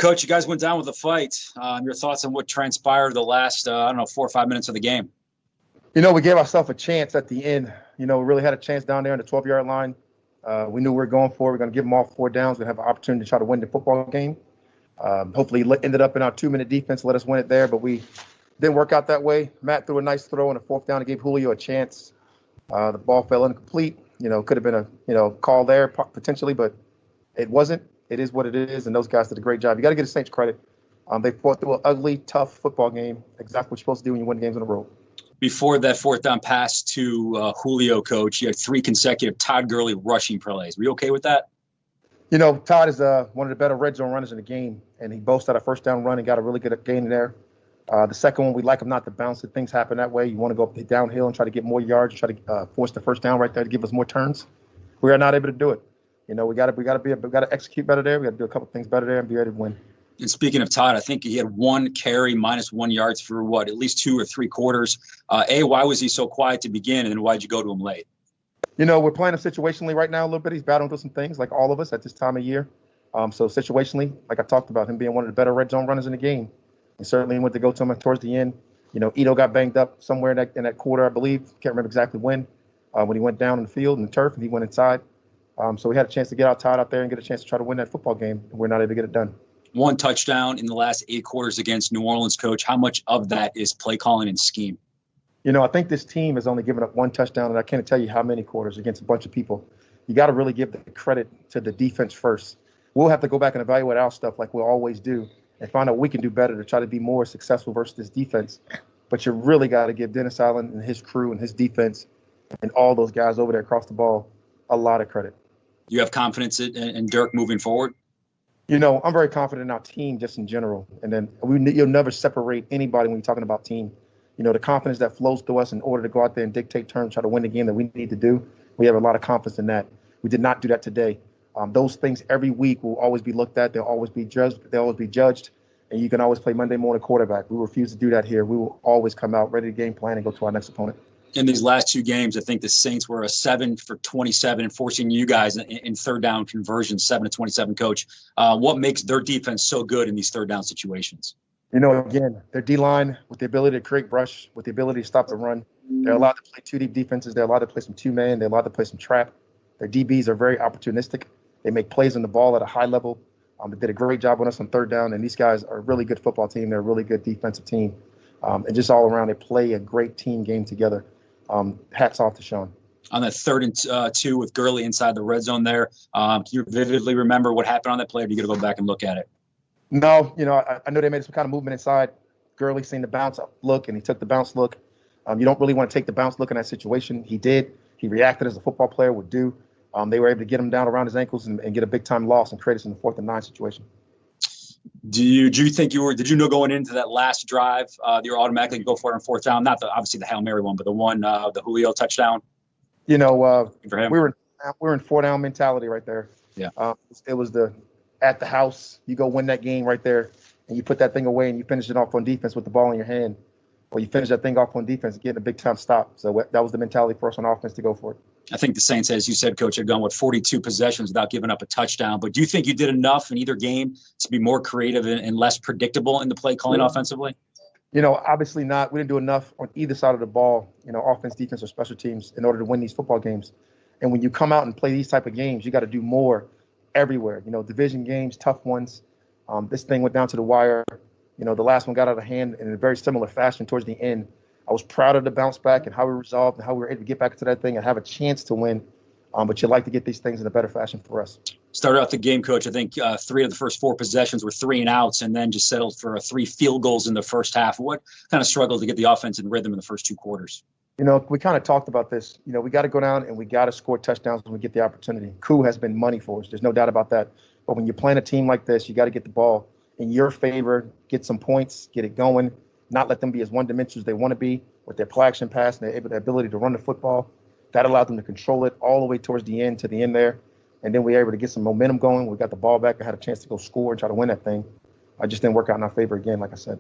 Coach, you guys went down with a fight. Your thoughts on what transpired the last, 4 or 5 minutes of the game? We gave ourselves a chance at the end. We really had a chance down there on the 12-yard line. We knew we were going for it. We're going to give them all 4 downs. We have an opportunity to try to win the football game. Hopefully, ended up in our 2-minute defense, let us win it there, but we didn't work out that way. Matt threw a nice throw on a 4th down and gave Julio a chance. The ball fell incomplete. Could have been a call there potentially, but it wasn't. It is what it is, and those guys did a great job. You got to give the Saints credit. They fought through an ugly, tough football game, exactly what you're supposed to do when you win games on the road. Before that 4th down pass to Julio, Coach, you had 3 consecutive Todd Gurley rushing plays. Were you okay with that? Todd is one of the better red zone runners in the game, and he boasted a 1st down run and got a really good gain there. The second one, we like him not to bounce it. Things happen that way. You want to go downhill and try to get more yards, try to force the 1st down right there to give us more turns. We are not able to do it. We got to execute better there. We got to do a couple things better there and be ready to win. And speaking of Todd, I think he had 1 carry, -1 yards for at least 2 or 3 quarters. Why was he so quiet to begin, and why'd you go to him late? We're playing him situationally right now a little bit. He's battling through some things like all of us at this time of year. So situationally, like I talked about, him being one of the better red zone runners in the game. And certainly went to go to him towards the end. Ito got banged up somewhere in that quarter, I believe. Can't remember exactly when he went down in the field in the turf and he went inside. So we had a chance to get our Todd out there and get a chance to try to win that football game. And we're not able to get it done. 1 touchdown in the last 8 quarters against New Orleans, Coach. How much of that is play calling and scheme? I think this team has only given up 1 touchdown, and I can't tell you how many quarters against a bunch of people. You got to really give the credit to the defense first. We'll have to go back and evaluate our stuff like we always do and find out what we can do better to try to be more successful versus this defense. But you really got to give Dennis Allen and his crew and his defense and all those guys over there across the ball a lot of credit. You have confidence in Dirk moving forward? I'm very confident in our team just in general. And then you'll never separate anybody when you're talking about team. The confidence that flows through us in order to go out there and dictate terms, try to win the game that we need to do. We have a lot of confidence in that. We did not do that today. Those things every week will always be looked at. They'll always be judged. And you can always play Monday morning quarterback. We refuse to do that here. We will always come out ready to game plan and go to our next opponent. In these last 2 games, I think the Saints were a 7 for 27 and forcing you guys in 3rd down conversions, 7 to 27, Coach. What makes their defense so good in these 3rd down situations? Again, their D-line with the ability to create brush, with the ability to stop the run. They're allowed to play 2 deep defenses. They're allowed to play some 2-man. They're allowed to play some trap. Their DBs are very opportunistic. They make plays on the ball at a high level. They did a great job on us on 3rd down, and these guys are a really good football team. They're a really good defensive team. And just all around, they play a great team game together. Hats off to Sean. On that 3rd and 2 with Gurley inside the red zone there, can you vividly remember what happened on that play, or do you got to go back and look at it? No, I know they made some kind of movement inside. Gurley seen the bounce look, and he took the bounce look. You don't really want to take the bounce look in that situation. He did. He reacted as a football player would do. They were able to get him down around his ankles and get a big-time loss and create us in the 4th and 9 situation. Do you think did you know going into that last drive, you're automatically go for it on 4th down? Not obviously the Hail Mary one, but the one, the Julio touchdown? We were in 4-down mentality right there. Yeah. It was at the house, you go win that game right there, and you put that thing away and you finish it off on defense with the ball in your hand. Or you finish that thing off on defense, getting a big-time stop. So that was the mentality for us on offense to go for it. I think the Saints, as you said, Coach, had gone with 42 possessions without giving up a touchdown. But do you think you did enough in either game to be more creative and less predictable in the play calling offensively? Obviously not. We didn't do enough on either side of the ball, offense, defense, or special teams in order to win these football games. And when you come out and play these type of games, you got to do more everywhere. Division games, tough ones. This thing went down to the wire. The last one got out of hand in a very similar fashion towards the end. I was proud of the bounce back and how we resolved and how we were able to get back into that thing and have a chance to win. But you like to get these things in a better fashion for us. Started out the game, Coach. I think 3 of the first 4 possessions were 3 and outs, and then just settled for 3 field goals in the first half. What kind of struggled to get the offense in rhythm in the first 2 quarters? We kind of talked about this. We got to go down and we got to score touchdowns when we get the opportunity. Koo has been money for us. There's no doubt about that. But when you're playing a team like this, you got to get the ball in your favor, get some points, get it going, not let them be as one-dimensional as they want to be with their play action pass and their ability to run the football. That allowed them to control it all the way towards the end, to the end there. And then we were able to get some momentum going. We got the ball back. I had a chance to go score and try to win that thing. I just didn't work out in our favor again, like I said.